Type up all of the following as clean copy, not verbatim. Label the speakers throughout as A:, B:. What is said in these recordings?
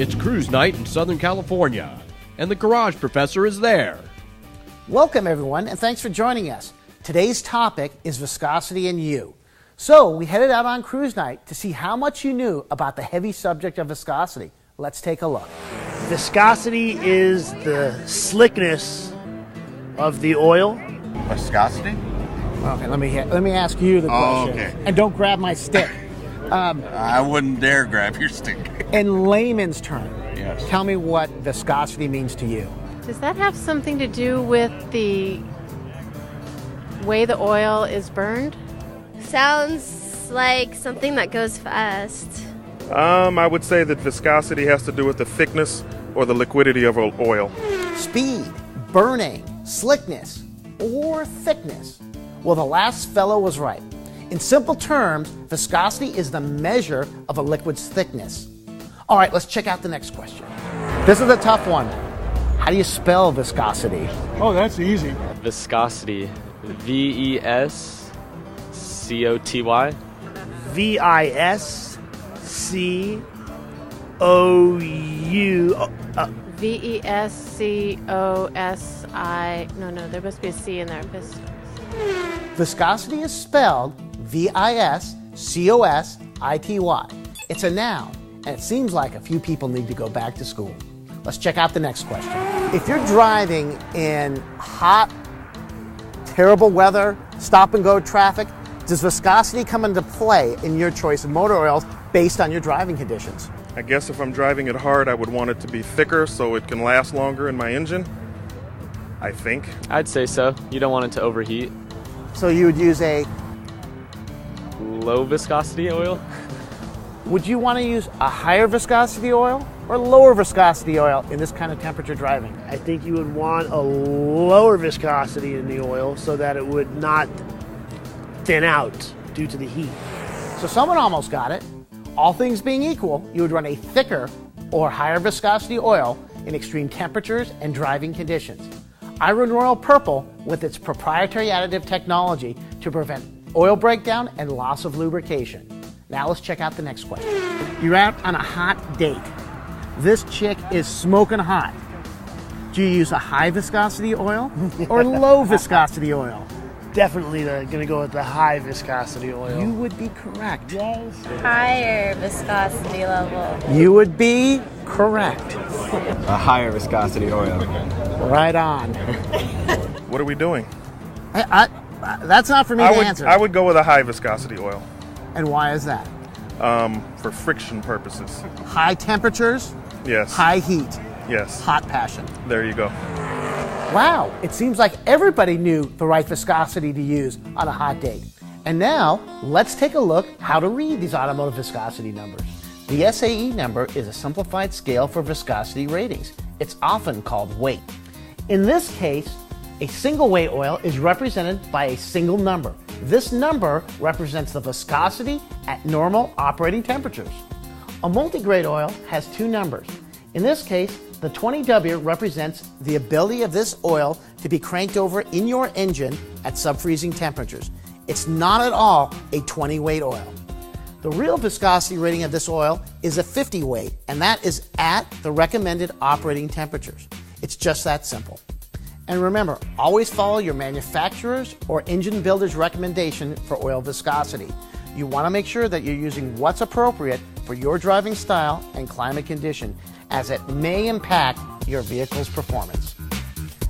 A: It's cruise night in Southern California, and the Garage Professor is there.
B: Welcome, everyone, and thanks for joining us. Today's topic is viscosity and you. So we headed out on cruise night to see how much you knew about the heavy subject of viscosity. Let's take a look.
C: Viscosity is the slickness of the oil.
D: Viscosity?
B: Okay, let me ask you the question.
D: Okay.
B: And don't grab my stick.
D: I wouldn't dare grab your stick.
B: In layman's terms,
D: Yes.
B: tell me what viscosity means to you.
E: Does that have something to do with the way the oil is burned?
F: Sounds like something that goes fast.
G: I would say that viscosity has to do with the thickness or the liquidity of oil.
B: Speed, burning, slickness, or thickness? Well, the last fellow was right. In simple terms, viscosity is the measure of a liquid's thickness. All right, let's check out the next question. This is a tough one. How do you spell viscosity?
H: Oh, that's easy.
I: Viscosity. V-E-S-C-O-T-Y.
C: V-I-S-C-O-U.
E: V-E-S-C-O-S-I. No, there must be a C in there.
B: Viscosity is spelled V-I-S-C-O-S-I-T-Y. It's a noun, and it seems like a few people need to go back to school. Let's check out the next question. If you're driving in hot, terrible weather, stop-and-go traffic, does viscosity come into play in your choice of motor oils based on your driving conditions?
G: I guess if I'm driving it hard, I would want it to be thicker so it can last longer in my engine. I think.
I: I'd say so. You don't want it to overheat.
B: So you would use a...
I: Low viscosity oil?
B: Would you want to use a higher viscosity oil or lower viscosity oil in this kind of temperature driving?
C: I think you would want a lower viscosity in the oil so that it would not thin out due to the heat.
B: So someone almost got it. All things being equal, you would run a thicker or higher viscosity oil in extreme temperatures and driving conditions. I run Royal Purple with its proprietary additive technology to prevent oil breakdown and loss of lubrication. Now let's check out the next question. You're out on a hot date. This chick is smoking hot. Do you use a high viscosity oil or low viscosity oil?
C: Definitely going to go with the high viscosity oil.
B: You would be correct.
C: Yes.
F: Higher viscosity level.
B: You would be correct.
J: A higher viscosity oil.
B: Right on.
G: What are we doing?
B: That's not for me to answer.
G: I would go with a high viscosity oil.
B: And why is that?
G: For friction purposes.
B: High temperatures,
G: Yes.
B: high heat,
G: Yes.
B: hot passion.
G: There you go.
B: Wow, it seems like everybody knew the right viscosity to use on a hot date. And now, let's take a look how to read these automotive viscosity numbers. The SAE number is a simplified scale for viscosity ratings. It's often called weight. In this case, a single weight oil is represented by a single number. This number represents the viscosity at normal operating temperatures. A multi-grade oil has two numbers. In this case, the 20W represents the ability of this oil to be cranked over in your engine at sub-freezing temperatures. It's not at all a 20 weight oil. The real viscosity rating of this oil is a 50 weight, and that is at the recommended operating temperatures. It's just that simple. And remember, always follow your manufacturer's or engine builder's recommendation for oil viscosity. You want to make sure that you're using what's appropriate for your driving style and climate condition, as it may impact your vehicle's performance.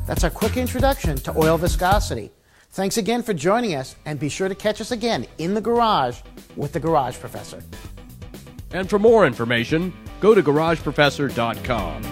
B: That's our quick introduction to oil viscosity. Thanks again for joining us, and be sure to catch us again in the garage with the Garage Professor.
A: And for more information, go to garageprofessor.com.